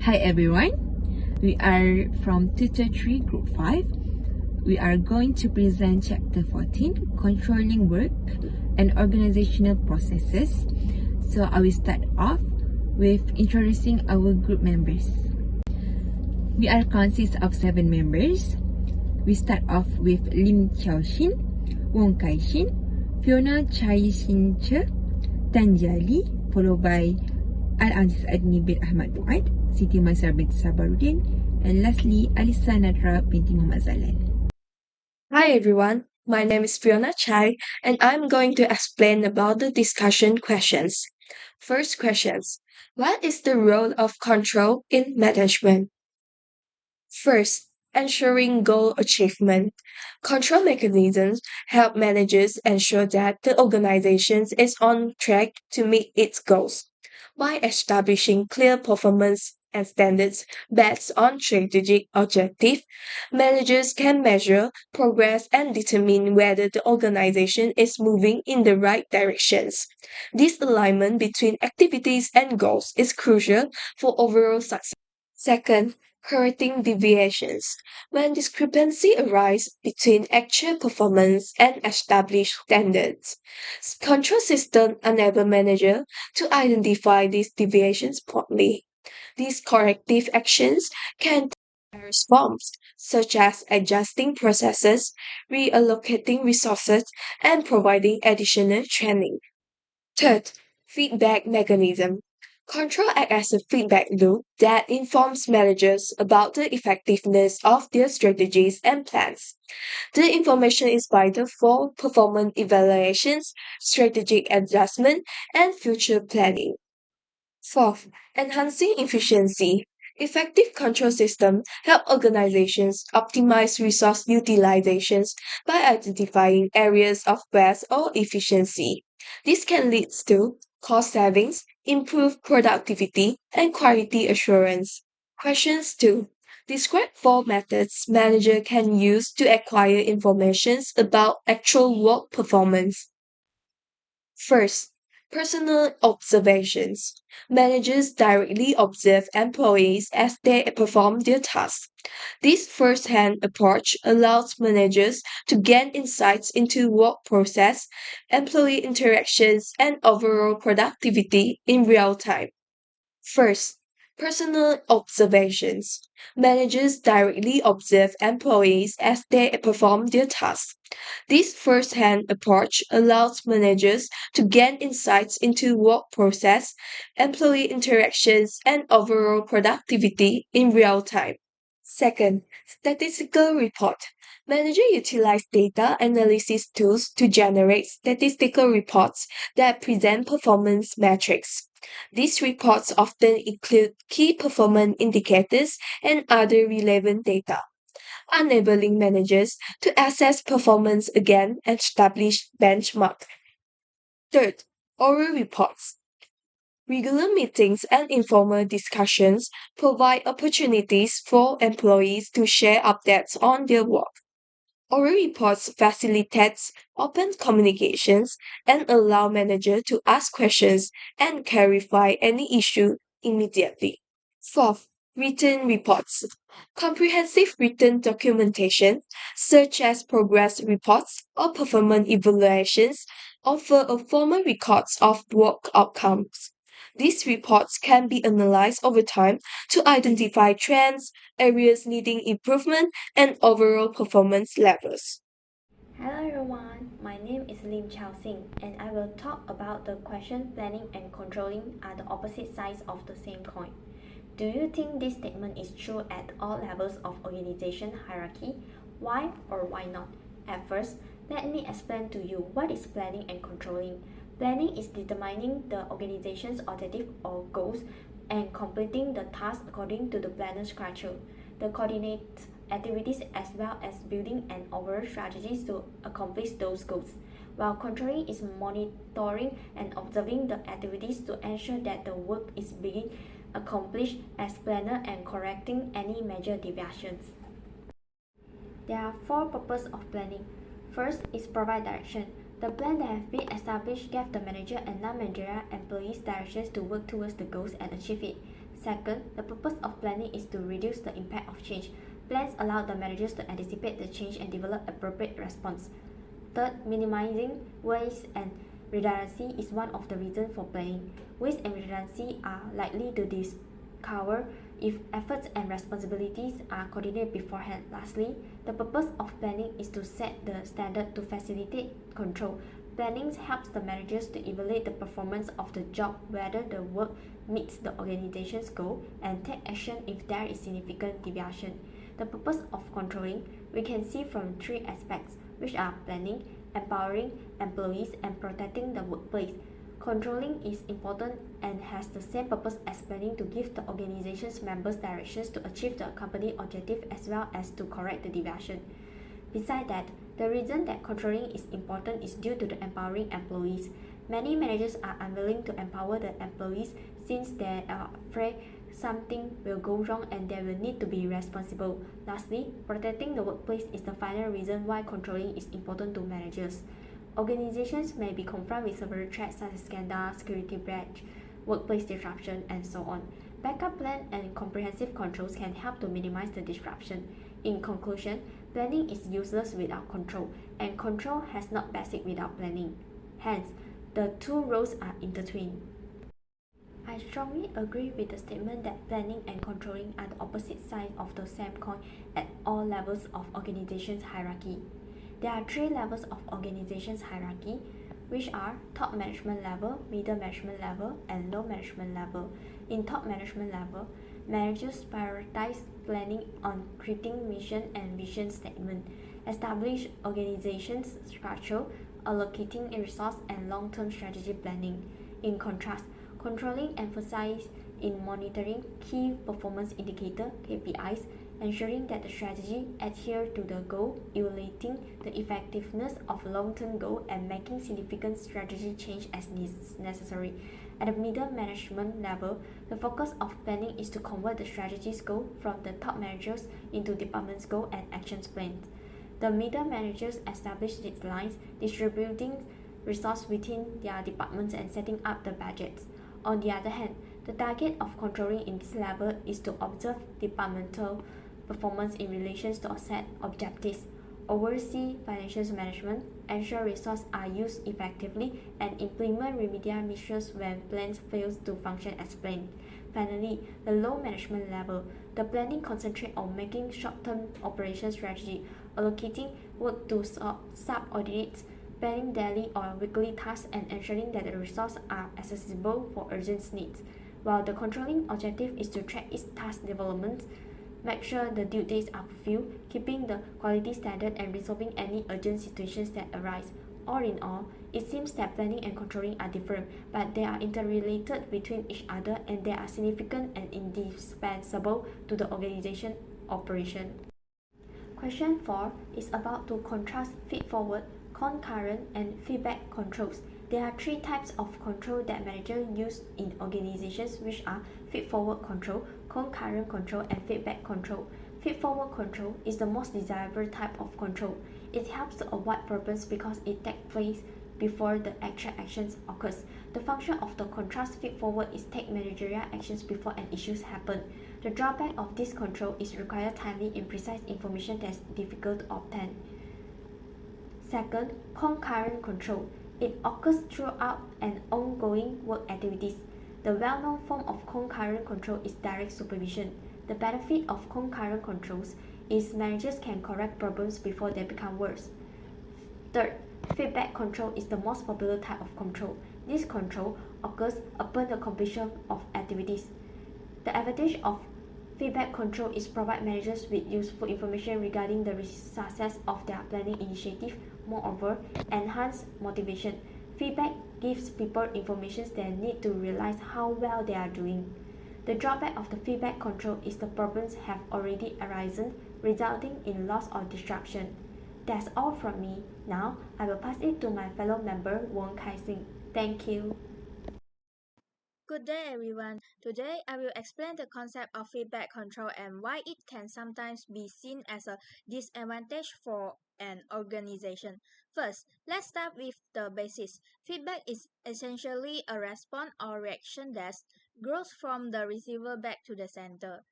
Hi everyone, we are from Tutor 3 Group 5. We are going to present Chapter 14, Controlling Work and Organizational Processes. So I will start off with introducing our group members. We are consist of 7 members. We start off with Lim Xiaoxin, Wong Kai-shin, Fiona Chai-shin-che, Tanjali, followed by Al-AZIZ ADNI bin Ahmad Fuad, Siti MAISARA binti Sabaruddin, and lastly, ALISSA NADRA binti Muhammad Zalal. Hi everyone, my name is Fiona Chai and I'm going to explain about the discussion questions. First questions. What is the role of control in management? First, ensuring goal achievement. Control mechanisms help managers ensure that the organization is on track to meet its goals. By establishing clear performance and standards based on strategic objectives, managers can measure progress and determine whether the organization is moving in the right directions. This alignment between activities and goals is crucial for overall success. Second, correcting deviations. When discrepancy arises between actual performance and established standards, control systems enable manager to identify these deviations promptly. These corrective actions can take various forms, such as adjusting processes, reallocating resources, and providing additional training. Third, feedback mechanism. Control acts as a feedback loop that informs managers about the effectiveness of their strategies and plans. The information is vital for performance evaluations, strategic adjustment, and future planning. Fourth, enhancing efficiency. Effective control systems help organizations optimize resource utilizations by identifying areas of waste or efficiency. This can lead to cost savings, improved productivity, and quality assurance. Questions 2. Describe 4 methods manager can use to acquire information about actual work performance. First, personal observations. Managers directly observe employees as they perform their tasks. This first hand approach allows managers to gain insights into work process, employee interactions, and overall productivity in real time. First, personal observations. Managers directly observe employees as they perform their tasks. This first hand approach allows managers to gain insights into work process, employee interactions, and overall productivity in real time. Second, statistical report. Manager utilize data analysis tools to generate statistical reports that present performance metrics. These reports often include key performance indicators and other relevant data, enabling managers to assess performance again and establish benchmarks. Third, oral reports. Regular meetings and informal discussions provide opportunities for employees to share updates on their work. Oral reports facilitates open communications and allow manager to ask questions and clarify any issue immediately. Fourth, written reports. Comprehensive written documentation, such as progress reports or performance evaluations, offer a formal records of work outcomes. These reports can be analyzed over time to identify trends, areas needing improvement, and overall performance levels. Hello everyone, my name is Lim Chao Sing and I will talk about the question planning and controlling are the opposite sides of the same coin. Do you think this statement is true at all levels of organization hierarchy? Why or why not? At first, let me explain to you what is planning and controlling. Planning is determining the organization's objective or goals and completing the task according to the planner's structure. The coordinates activities as well as building an overall strategy to accomplish those goals, while controlling is monitoring and observing the activities to ensure that the work is being accomplished as planned and correcting any major deviations. There are 4 purposes of planning. First is provide direction. The plan that has been established gives the manager and non-managerial employees directions to work towards the goals and achieve it. Second, the purpose of planning is to reduce the impact of change. Plans allow the managers to anticipate the change and develop appropriate response. Third, minimizing waste and redundancy is one of the reasons for planning. Waste and redundancy are likely to discover if efforts and responsibilities are coordinated beforehand. Lastly, the purpose of planning is to set the standard to facilitate control. Planning helps the managers to evaluate the performance of the job, whether the work meets the organization's goal, and take action if there is significant deviation. The purpose of controlling we can see from three aspects, which are planning, empowering employees, and protecting the workplace. Controlling is important and has the same purpose as planning to give the organization's members directions to achieve the company objective as well as to correct the deviation. Besides that, the reason that controlling is important is due to the empowering employees. Many managers are unwilling to empower the employees since they are afraid something will go wrong and they will need to be responsible. Lastly, protecting the workplace is the final reason why controlling is important to managers. Organizations may be confronted with several threats such as scandal, security breach, workplace disruption, and so on. Backup plan and comprehensive controls can help to minimize the disruption. In conclusion, planning is useless without control, and control has not basic without planning. Hence, the two roles are intertwined. I strongly agree with the statement that planning and controlling are the opposite sides of the same coin at all levels of organization's hierarchy. There are three levels of organization's hierarchy, which are top management level, middle management level, and low management level. In top management level, managers prioritize planning on creating mission and vision statement, establish organization's structure, allocating resource, and long-term strategy planning. In contrast, controlling emphasizes in monitoring key performance indicator (KPIs), ensuring that the strategy adhere to the goal, evaluating the effectiveness of long-term goal, and making significant strategy change as necessary. At the middle management level, the focus of planning is to convert the strategy's goal from the top managers into department's goal and action plans. The middle managers establish deadlines, distributing resources within their departments and setting up the budgets. On the other hand, the target of controlling in this level is to observe departmental performance in relation to set objectives, oversee financial management, ensure resources are used effectively, and implement remedial measures when plans fail to function as planned. Finally, the low management level, the planning concentrates on making short-term operation strategy, allocating work to subordinates, planning daily or weekly tasks, and ensuring that the resources are accessible for urgent needs. While the controlling objective is to track its task development, make sure the due dates are fulfilled, keeping the quality standard, and resolving any urgent situations that arise. All in all, it seems that planning and controlling are different, but they are interrelated between each other and they are significant and indispensable to the organization operation. Question 4 is about to contrast feed-forward, concurrent, and feedback controls. There are three types of control that managers use in organizations, which are feed-forward control, concurrent control, and feedback control. Feed-forward control is the most desirable type of control. It helps to avoid problems because it takes place before the actual actions occurs. The function of the contrast feed-forward is take managerial actions before an issue happens. The drawback of this control is require timely and precise information that is difficult to obtain. Second, concurrent control. It occurs throughout an ongoing work activities. The well-known form of concurrent control is direct supervision. The benefit of concurrent controls is managers can correct problems before they become worse. Third, feedback control is the most popular type of control. This control occurs upon the completion of activities. The advantage of feedback control is provide managers with useful information regarding the success of their planning initiative. Moreover, enhance motivation. Feedback gives people information they need to realize how well they are doing. The drawback of the feedback control is the problems have already arisen, resulting in loss or disruption. That's all from me. Now, I will pass it to my fellow member, Wong Kai-sing. Thank you. Good day, everyone. Today, I will explain the concept of feedback control and why it can sometimes be seen as a disadvantage for an organization. First, let's start with the basis. Feedback is essentially a response or reaction that grows from the receiver back to the center.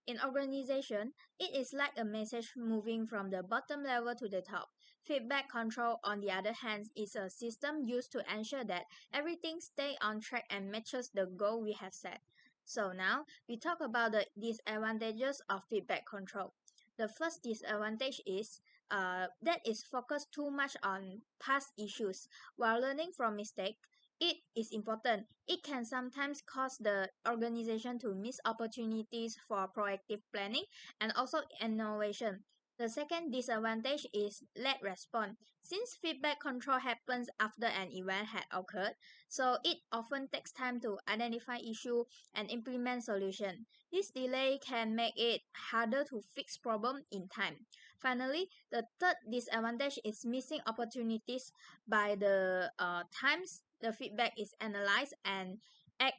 In organization, it is like a message moving from the bottom level to the top. Feedback control, on the other hand, is a system used to ensure that everything stays on track and matches the goal we have set. So now, we talk about the disadvantages of feedback control. The first disadvantage is that is focused too much on past issues. While learning from mistakes, it is important. It can sometimes cause the organization to miss opportunities for proactive planning and also innovation. The second disadvantage is late response. Since feedback control happens after an event had occurred, so it often takes time to identify issue and implement solution. This delay can make it harder to fix problem in time. Finally, the third disadvantage is missing opportunities by the times the feedback is analyzed and act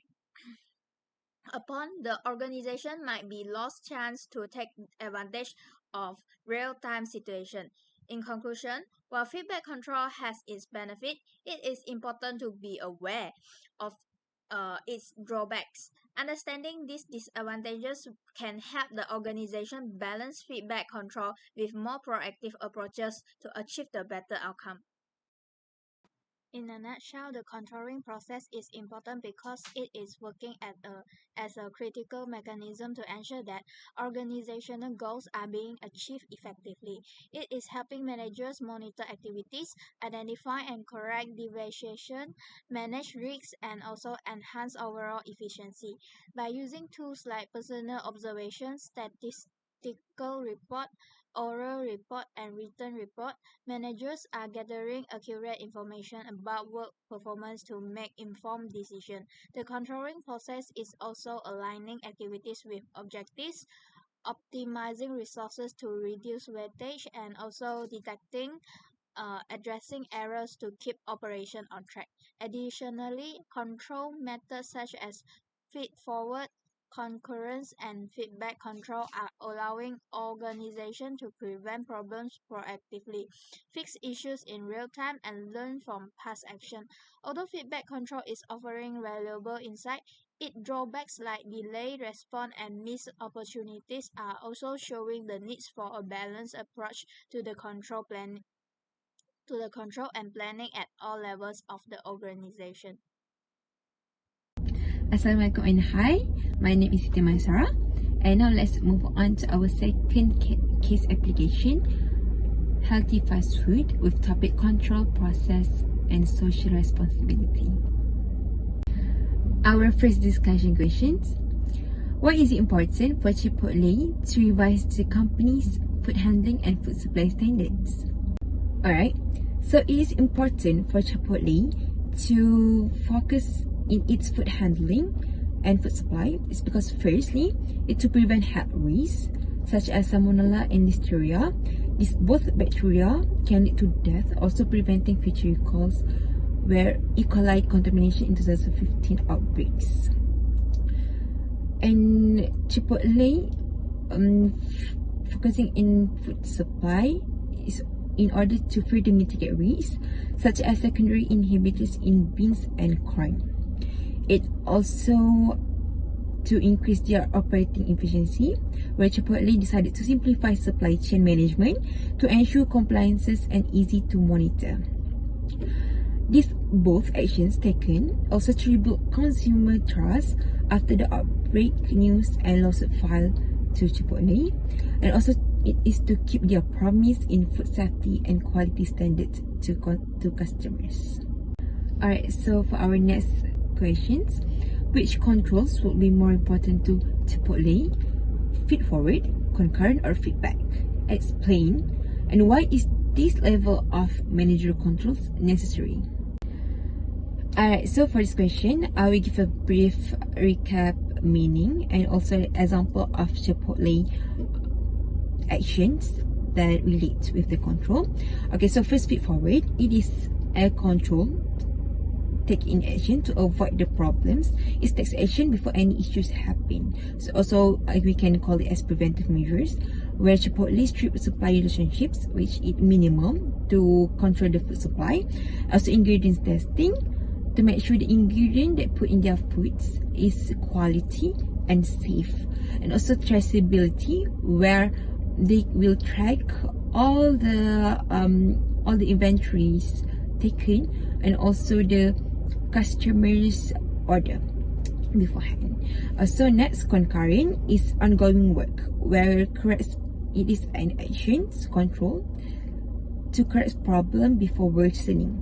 upon. The organization might be lost chance to take advantage of real-time situation. In conclusion, while feedback control has its benefit, it is important to be aware of its drawbacks. Understanding these disadvantages can help the organization balance feedback control with more proactive approaches to achieve the better outcome. In a nutshell, the controlling process is important because it is working as a critical mechanism to ensure that organizational goals are being achieved effectively. It is helping managers monitor activities, identify and correct deviation, manage risks, and also enhance overall efficiency. By using tools like personal observation, statistical report, oral report, and written report, managers are gathering accurate information about work performance to make informed decisions. The controlling process is also aligning activities with objectives, optimizing resources to reduce wastage, and also addressing errors to keep operation on track. Additionally, control methods such as feed-forward, concurrence, and feedback control are allowing organizations to prevent problems proactively, fix issues in real time, and learn from past action. Although feedback control is offering valuable insight, its drawbacks like delayed response and missed opportunities are also showing the needs for a balanced approach to the control and planning at all levels of the organization. Assalamualaikum and hi, my name is SITI MAISARA, and now let's move on to our second case application, healthy fast food, with topic control, process, and social responsibility. Our first discussion questions: why is it important for Chipotle to revise the company's food handling and food supply standards? Alright, so it is important for Chipotle to focus in its food handling and food supply is because firstly, it to prevent health risks such as Salmonella and Listeria. These both bacteria can lead to death, also preventing future recalls where E. coli contamination in 2015 outbreaks. And Chipotle focusing in food supply is in order to further mitigate risks such as secondary inhibitors in beans and corn. It also to increase their operating efficiency, where Chipotle decided to simplify supply chain management to ensure compliances and easy to monitor. These both actions taken also to rebuild consumer trust after the outbreak news and lawsuit filed to Chipotle, and also it is to keep their promise in food safety and quality standards to customers. Alright, so for our next questions, which controls would be more important to Chipotle? Feed forward, concurrent, or feedback? Explain, and why is this level of managerial controls necessary? Alright, so for this question, I will give a brief recap meaning and also an example of Chipotle actions that relate with the control. Okay, so first, feed forward. It is a control taking action to avoid the problems. It takes action before any issues happen. So also we can call it as preventive measures, where Chipotle strip supply relationships, which is minimum to control the food supply. Also ingredients testing, to make sure the ingredient they put in their foods is quality and safe, and also traceability, where they will track all the inventories taken and also the customers' order beforehand. So next, concurrent is ongoing work, where it is an actions control to correct problem before worsening,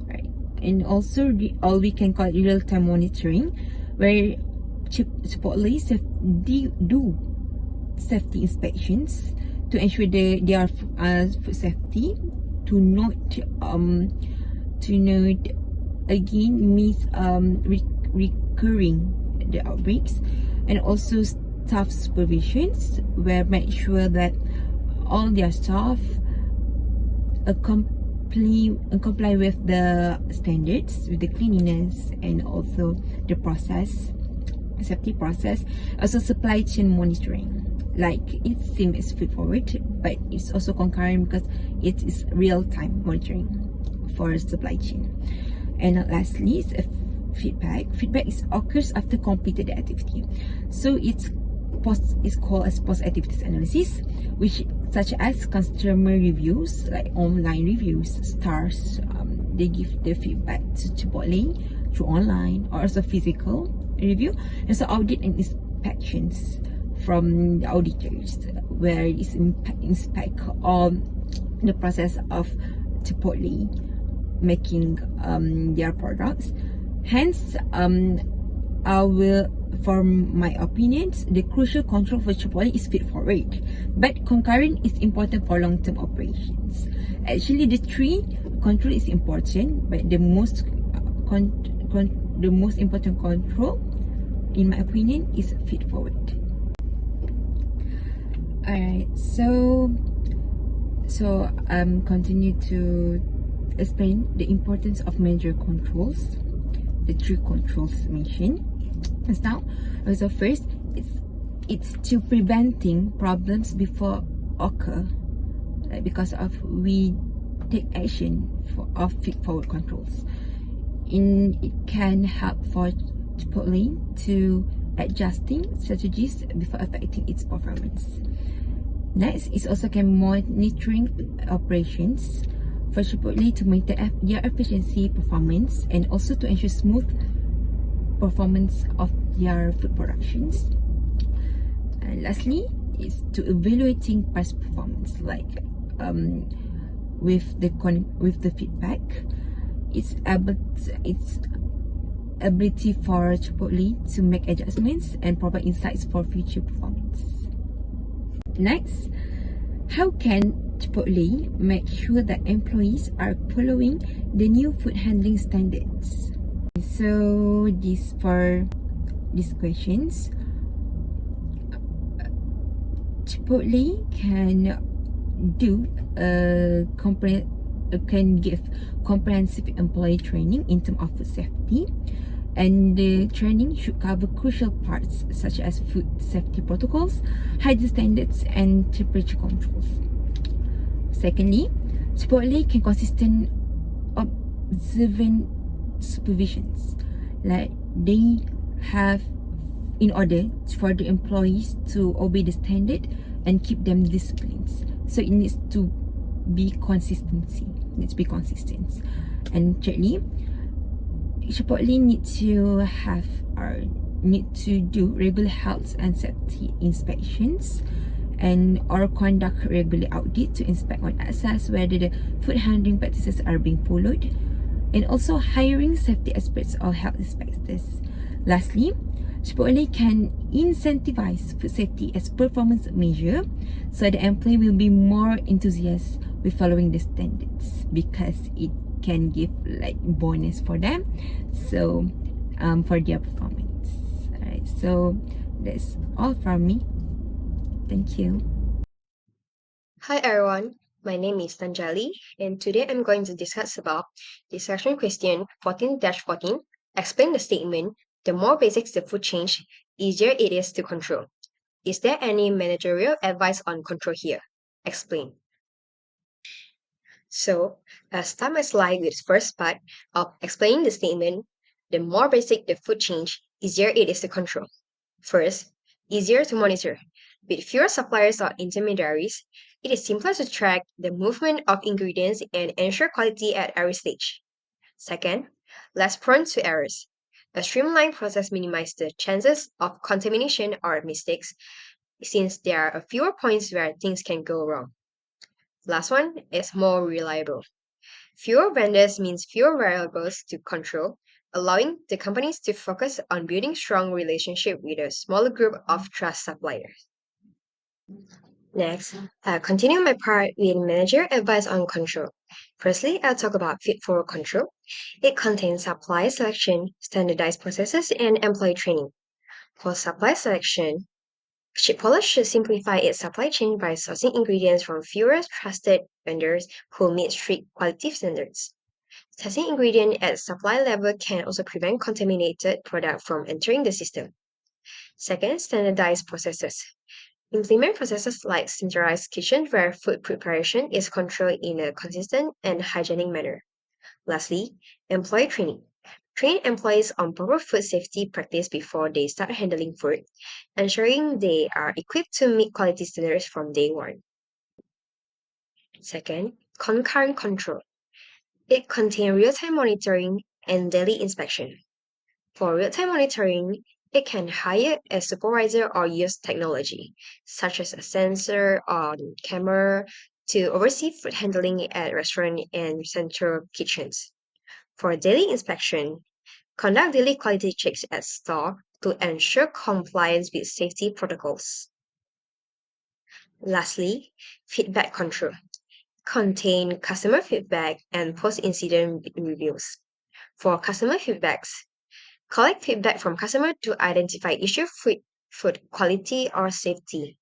right? And also all we can call real-time monitoring, where supposedly do safety inspections to ensure their food safety, to note again miss recurring the outbreaks, and also staff supervisions, where make sure that all their staff comply with the standards, with the cleanliness and also the safety process. Also supply chain monitoring, like it seems straightforward, but it's also concurrent because it is real-time monitoring for supply chain. And lastly is feedback. Feedback occurs after completed the activity, so it's called as post-activities analysis, which such as customer reviews, like online reviews, stars. They give the feedback to Chipotle through online or also physical review, and so audit and inspections from the auditors, where it's inspect on the process of Chipotle making their products. Hence, for my opinions, the crucial control for Chipotle is feed-forward, but concurrent is important for long-term operations. Actually, the three control is important, but the most important control, in my opinion, is feed-forward. Alright, so continue to explain the importance of major controls, the three controls mentioned. Now, so first, it's to preventing problems before occur, like because of we take action of feed-forward controls. It can help for Chipotle to adjusting strategies before affecting its performance. Next is also can monitoring operations for Chipotle to maintain their efficiency, performance, and also to ensure smooth performance of their food productions. And lastly is to evaluating past performance, like with the feedback, its ability for Chipotle to make adjustments and provide insights for future performance. Next, how can Chipotle make sure that employees are following the new food handling standards? So for these questions, Chipotle can give comprehensive employee training in terms of food safety, and the training should cover crucial parts such as food safety protocols, hygiene standards, and temperature controls. Secondly, Chipotle can consistent observant supervisions, like they have, in order for the employees to obey the standard and keep them disciplined. So it needs to be consistent. And thirdly, Chipotle need to do regular health and safety inspections and or conduct regular audit to inspect and assess whether the food handling practices are being followed, and also hiring safety experts or health inspectors. Lastly, Chipotle can incentivize food safety as performance measure, so the employee will be more enthusiastic with following the standards, because it can give like bonus for them, so for their performance. Alright, so that's all from me. Thank you. Hi everyone, my name is Tanjali, and today I'm going to discuss about discussion question 14-14. Explain the statement, the more basics the food change, easier it is to control. Is there any managerial advice on control here? Explain. So, I'll start my slide with the first part of explaining the statement. The more basic the food change, easier it is to control. First, easier to monitor. With fewer suppliers or intermediaries, it is simpler to track the movement of ingredients and ensure quality at every stage. Second, less prone to errors. A streamlined process minimizes the chances of contamination or mistakes since there are fewer points where things can go wrong. Last one is more reliable. Fewer vendors means fewer variables to control, allowing the companies to focus on building strong relationship with a smaller group of trust suppliers. Next, I'll continue my part with manager advice on control. Firstly, I'll talk about Fit for Control. It contains supply selection, standardized processes, and employee training. For supply selection, Chipotle should simplify its supply chain by sourcing ingredients from fewer trusted vendors who meet strict quality standards. Testing ingredients at supply level can also prevent contaminated product from entering the system. Second, standardized processes. Implement processes like centralized kitchen where food preparation is controlled in a consistent and hygienic manner. Lastly, employee training. Train employees on proper food safety practice before they start handling food, ensuring they are equipped to meet quality standards from day one. Second, concurrent control. It contains real-time monitoring and daily inspection. For real-time monitoring, it can hire a supervisor or use technology, such as a sensor on camera, to oversee food handling at restaurant and central kitchens. For daily inspection, conduct daily quality checks at store to ensure compliance with safety protocols. Lastly, feedback control. Contain customer feedback and post-incident reviews. For customer feedbacks, collect feedback from customers to identify issue food quality or safety.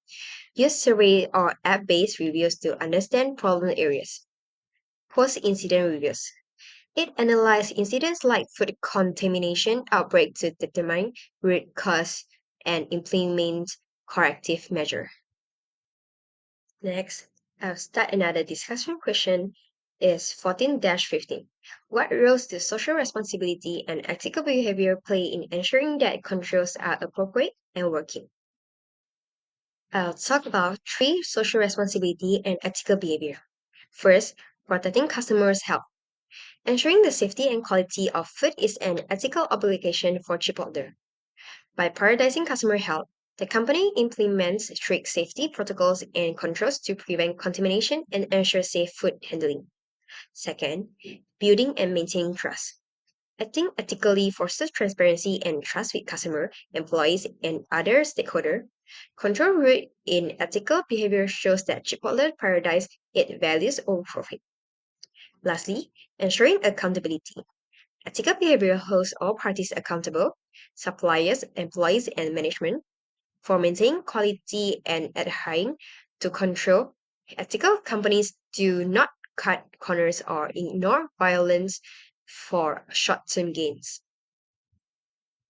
Use survey or app-based reviews to understand problem areas. Post-incident reviews. It analyzes incidents like food contamination outbreak to determine root cause and implement corrective measure. Next, I'll start another discussion question is 14-15. What roles do social responsibility and ethical behavior play in ensuring that controls are appropriate and working? I'll talk about three social responsibility and ethical behavior. First, protecting customers' health. Ensuring the safety and quality of food is an ethical obligation for Chipotle. By prioritizing customer health, the company implements strict safety protocols and controls to prevent contamination and ensure safe food handling. Second, building and maintaining trust. Acting ethically fosters transparency and trust with customer, employees, and other stakeholders. Control root in ethical behavior shows that Chipotle prioritizes its values over profit. Lastly, ensuring accountability. Ethical behavior holds all parties accountable, suppliers, employees, and management. For maintaining quality and adhering to control, ethical companies do not cut corners or ignore violence for short-term gains.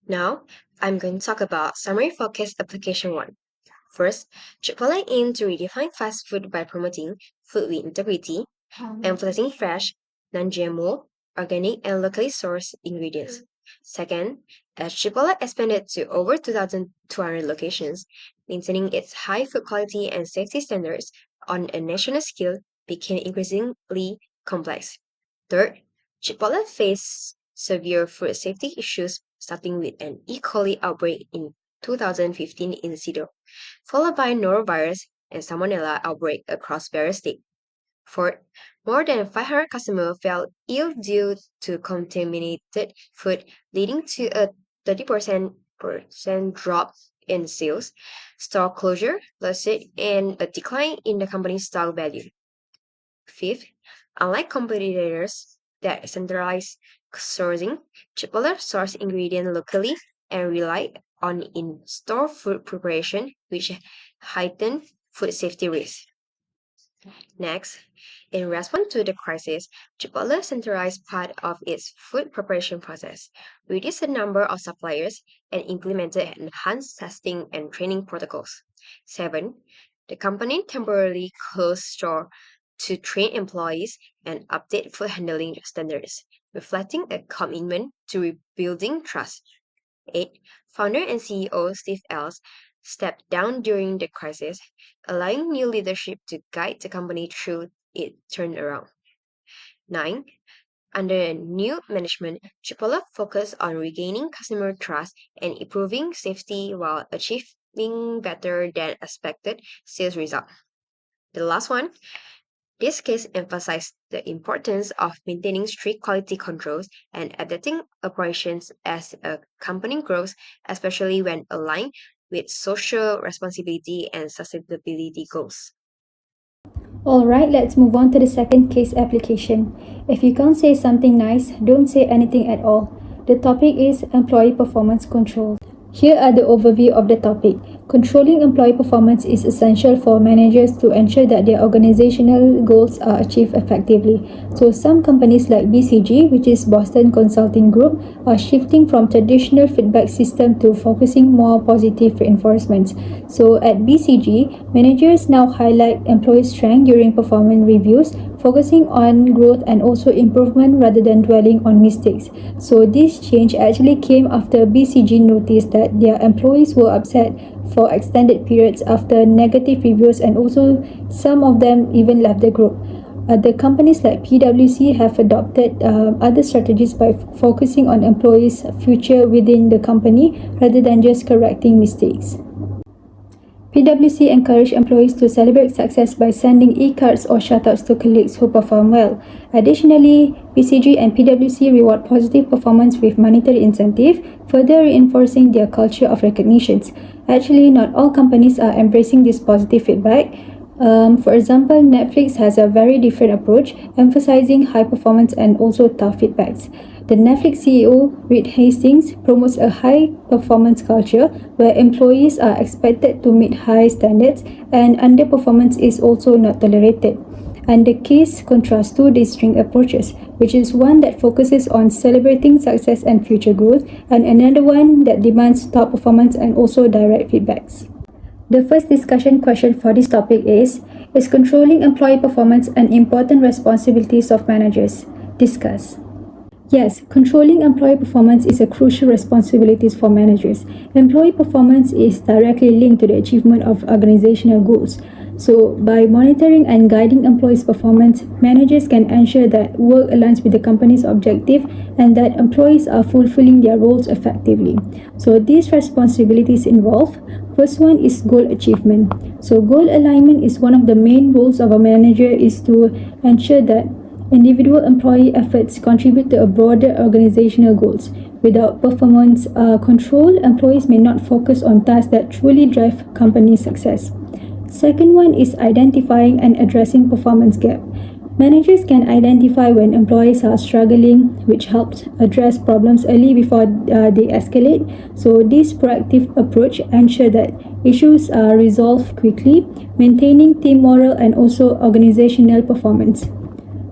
Now, I'm going to talk about Summary Focus Application 1. First, Chipotle aims to redefine fast food by promoting food with integrity, emphasizing fresh, non-GMO, organic, and locally sourced ingredients. Second, as Chipotle expanded to over 2,200 locations, maintaining its high food quality and safety standards on a national scale became increasingly complex. Third, Chipotle faced severe food safety issues, starting with an E. coli outbreak in 2015 in SITI, followed by norovirus and salmonella outbreak across various states. Fourth, more than 500 customers fell ill due to contaminated food, leading to a 30% drop in sales, store closure, lawsuit, and a decline in the company's stock value. Fifth, unlike competitors that centralize sourcing, Chipotle source ingredients locally and rely on in-store food preparation, which heighten food safety risks. Next, in response to the crisis, Chipotle centralized part of its food preparation process, reduced the number of suppliers, and implemented enhanced testing and training protocols. 7. The company temporarily closed store to train employees and update food handling standards, reflecting a commitment to rebuilding trust. 8. Founder and CEO Steve Ells stepped down during the crisis, allowing new leadership to guide the company through its turnaround. 9. Under new management, Chipotle focused on regaining customer trust and improving safety while achieving better than expected sales results. The last one, this case emphasized the importance of maintaining strict quality controls and adapting operations as a company grows, especially when aligned with social responsibility and sustainability goals. Alright, let's move on to the second case application. If you can't say something nice, don't say anything at all. The topic is employee performance control. Here are the overview of the topic. Controlling employee performance is essential for managers to ensure that their organizational goals are achieved effectively. So some companies like BCG, which is Boston Consulting Group, are shifting from traditional feedback system to focusing more positive reinforcements. So at BCG, managers now highlight employee strength during performance reviews, focusing on growth and also improvement rather than dwelling on mistakes. So this change actually came after BCG noticed that their employees were upset for extended periods after negative reviews, and also some of them even left the group. Other companies like PwC have adopted other strategies by focusing on employees' future within the company rather than just correcting mistakes. PwC encouraged employees to celebrate success by sending e-cards or shoutouts to colleagues who perform well. Additionally, BCG and PwC reward positive performance with monetary incentive, further reinforcing their culture of recognitions. Actually, not all companies are embracing this positive feedback. For example, Netflix has a very different approach, emphasizing high performance and also tough feedbacks. The Netflix CEO, Reed Hastings, promotes a high-performance culture where employees are expected to meet high standards and underperformance is also not tolerated. And the case contrasts two distinct approaches, which is one that focuses on celebrating success and future growth, and another one that demands top performance and also direct feedbacks. The first discussion question for this topic is controlling employee performance an important responsibilities of managers? Discuss. Yes, controlling employee performance is a crucial responsibility for managers. Employee performance is directly linked to the achievement of organizational goals. So, by monitoring and guiding employees' performance, managers can ensure that work aligns with the company's objective and that employees are fulfilling their roles effectively. So, these responsibilities involve: first one is goal achievement. So, goal alignment is one of the main roles of a manager is to ensure that individual employee efforts contribute to a broader organizational goals. Without performance control, employees may not focus on tasks that truly drive company success. Second one is identifying and addressing performance gap. Managers can identify when employees are struggling, which helps address problems early before they escalate. So this proactive approach ensures that issues are resolved quickly, maintaining team morale and also organizational performance.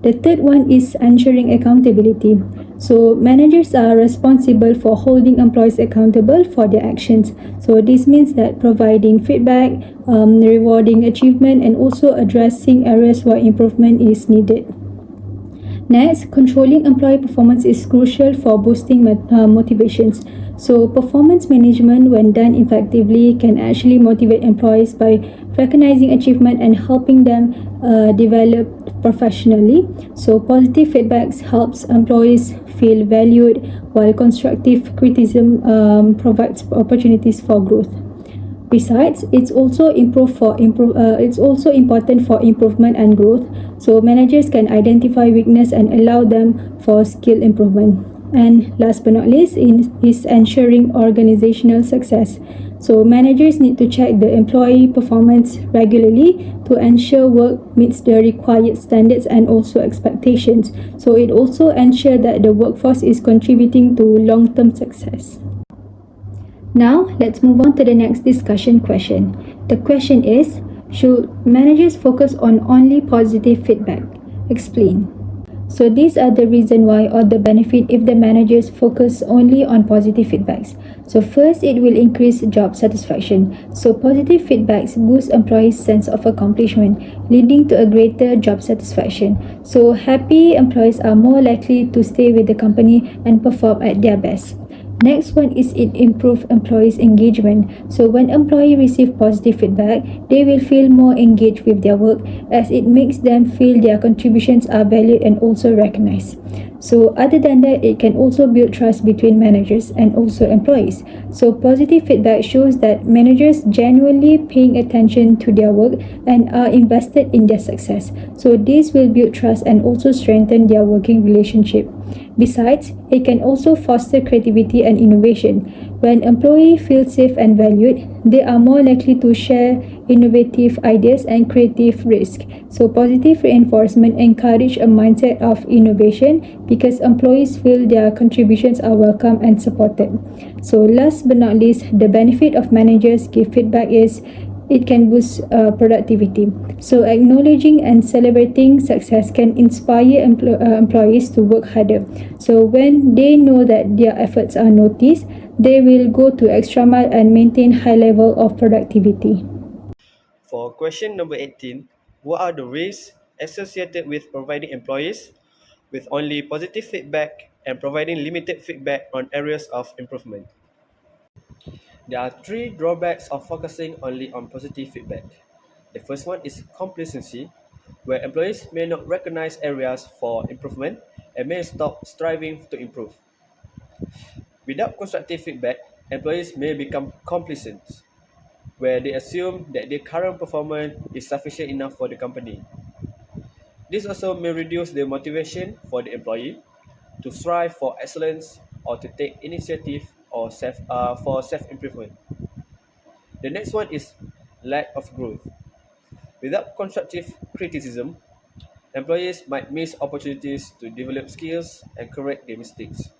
The third one is ensuring accountability. So managers are responsible for holding employees accountable for their actions. So this means that providing feedback, rewarding achievement, and also addressing areas where improvement is needed. Next, controlling employee performance is crucial for boosting motivations. So performance management, when done effectively, can actually motivate employees by recognizing achievement and helping them develop professionally. So positive feedbacks helps employees feel valued, while constructive criticism provides opportunities for growth. Besides, it's also important for improvement and growth. So managers can identify weakness and allow them for skill improvement. And last but not least is ensuring organizational success. So managers need to check the employee performance regularly to ensure work meets the required standards and also expectations. So it also ensures that the workforce is contributing to long-term success. Now, let's move on to the next discussion question. The question is, should managers focus on only positive feedback? Explain. So these are the reason why or the benefit if the managers focus only on positive feedbacks. So first, it will increase job satisfaction. So positive feedbacks boost employees' sense of accomplishment, leading to a greater job satisfaction. So happy employees are more likely to stay with the company and perform at their best. Next one is it improve employees' engagement. So when employee receive positive feedback, they will feel more engaged with their work as it makes them feel their contributions are valued and also recognized. So other than that, it can also build trust between managers and also employees. So positive feedback shows that managers genuinely paying attention to their work and are invested in their success. So this will build trust and also strengthen their working relationship. Besides, it can also foster creativity and innovation. When employees feel safe and valued, they are more likely to share innovative ideas and creative risk. So positive reinforcement encourage a mindset of innovation because employees feel their contributions are welcome and supported. So last but not least, the benefit of managers give feedback is it can boost productivity. So acknowledging and celebrating success can inspire employees to work harder. So when they know that their efforts are noticed, they will go to extra mile and maintain high level of productivity. For question number 18, what are the risks associated with providing employees with only positive feedback and providing limited feedback on areas of improvement? There are three drawbacks of focusing only on positive feedback. The first one is complacency, where employees may not recognize areas for improvement and may stop striving to improve. Without constructive feedback, employees may become complacent, where they assume that their current performance is sufficient enough for the company. This also may reduce the motivation for the employee to strive for excellence or to take initiative or for self-improvement. The next one is lack of growth. Without constructive criticism, employees might miss opportunities to develop skills and correct their mistakes.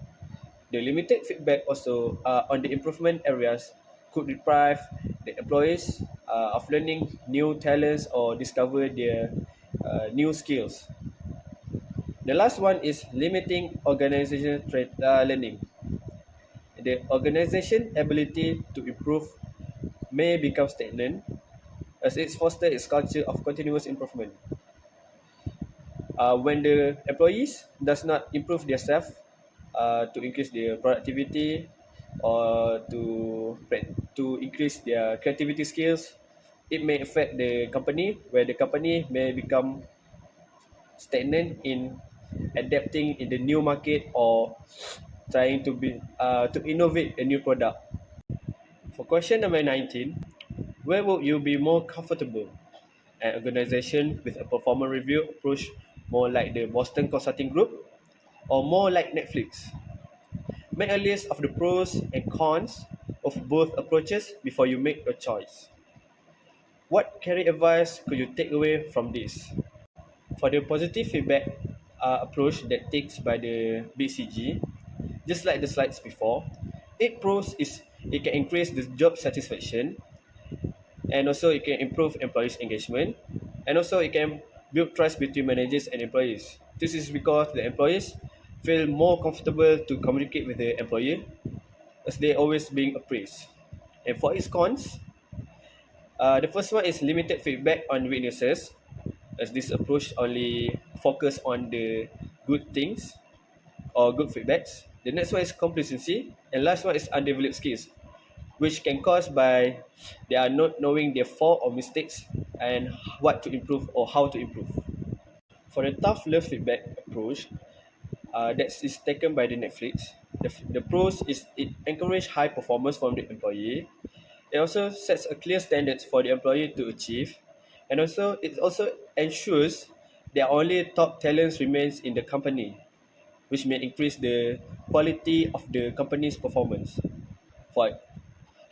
The limited feedback also on the improvement areas could deprive the employees of learning new talents or discover their new skills. The last one is limiting organizational learning. The organization ability to improve may become stagnant as it fosters its culture of continuous improvement. When the employees does not improve themselves to increase their productivity or to increase their creativity skills, it may affect the company where the company may become stagnant in adapting in the new market or trying to innovate a new product. For question number 19, where would you be more comfortable? An organization with a performance review approach more like the Boston Consulting Group or more like Netflix? Make a list of the pros and cons of both approaches before you make your choice. What career advice could you take away from this? For the positive feedback approach that takes by the BCG, just like the slides before, it pros is it can increase the job satisfaction and also it can improve employees' engagement and also it can build trust between managers and employees. This is because the employees feel more comfortable to communicate with the employer as they always being appraised. And for its cons, the first one is limited feedback on weaknesses, as this approach only focus on the good things or good feedbacks. The next one is complacency, and last one is undeveloped skills, which can cause by they are not knowing their fault or mistakes and what to improve or how to improve. For the tough love feedback approach, that is taken by the Netflix. The pros is it encourages high performance from the employee. It also sets a clear standards for the employee to achieve, and also it also ensures that only top talents remains in the company, which may increase the quality of the company's performance. For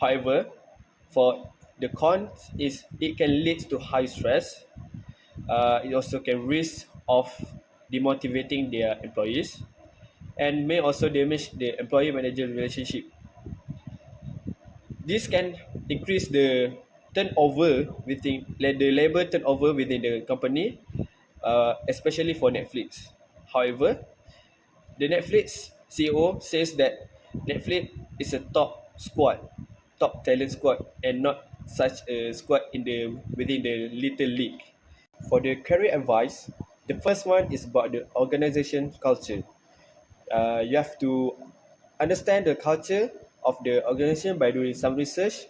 however, for the cons is it can lead to high stress. It also can risk of demotivating their employees and may also damage the employee-manager relationship. This can increase the turnover within like the labor turnover within the company, especially for Netflix. However, the Netflix CEO says that Netflix is a top talent squad, and not such a squad within the little league. For the career advice, the first one is about the organization culture. You have to understand the culture of the organization by doing some research,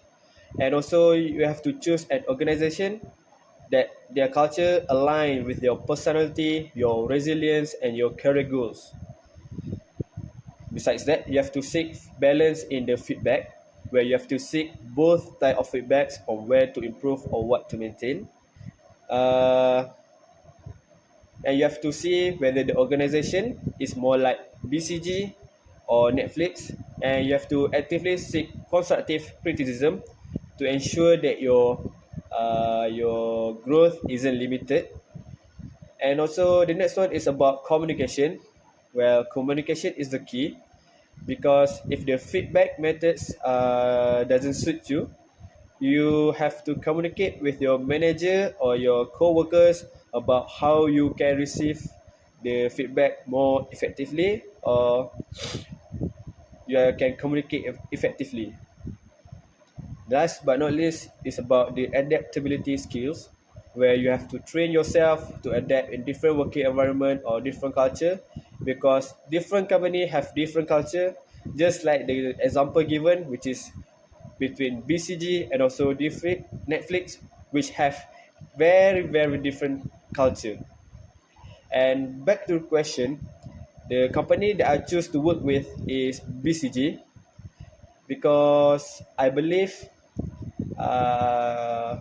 and also you have to choose an organization that their culture align with your personality, your resilience, and your career goals. Besides that, you have to seek balance in the feedback, where you have to seek both type of feedbacks on where to improve or what to maintain. Uh, and you have to see whether the organization is more like BCG or Netflix, and you have to actively seek constructive criticism to ensure that your growth isn't limited. And also the next one is about communication. Well, communication is the key, because if the feedback methods doesn't suit you, you have to communicate with your manager or your co-workers about how you can receive the feedback more effectively, or you can communicate effectively. Last but not least is about the adaptability skills, where you have to train yourself to adapt in different working environment or different culture, because different company have different culture, just like the example given, which is between BCG and also different Netflix, which have very different culture. And back to the question, the company that I choose to work with is BCG, because I believe uh,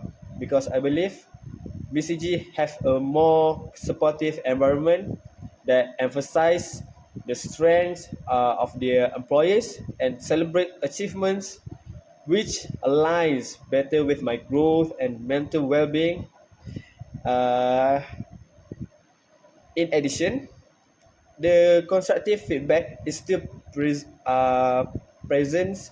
BCG have a more supportive environment that emphasize the strengths of their employees and celebrate achievements, which aligns better with my growth and mental well-being. Uh, in addition, the constructive feedback is still present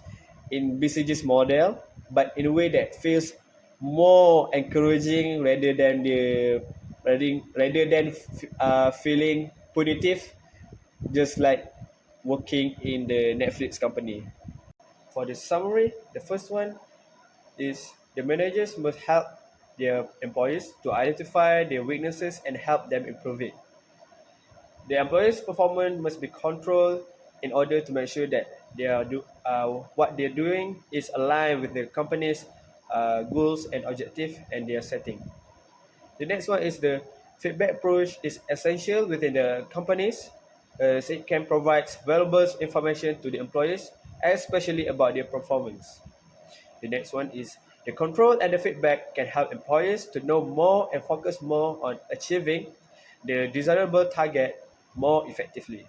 in BCG's model, but in a way that feels more encouraging rather than feeling punitive, just like working in the Netflix company. For the summary, the first one is the managers must help their employees to identify their weaknesses and help them improve it. The employees' performance must be controlled in order to make sure that what they're doing is aligned with the company's goals and objectives and their setting. The next one is the feedback approach is essential within the companies, as it can provide valuable information to the employees, especially about their performance. The next one is the control and the feedback can help employees to know more and focus more on achieving the desirable target more effectively.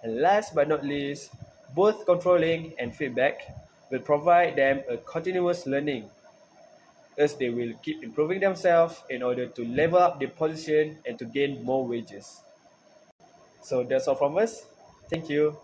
And last but not least, both controlling and feedback will provide them a continuous learning, as they will keep improving themselves in order to level up their position and to gain more wages. So that's all from us. Thank you.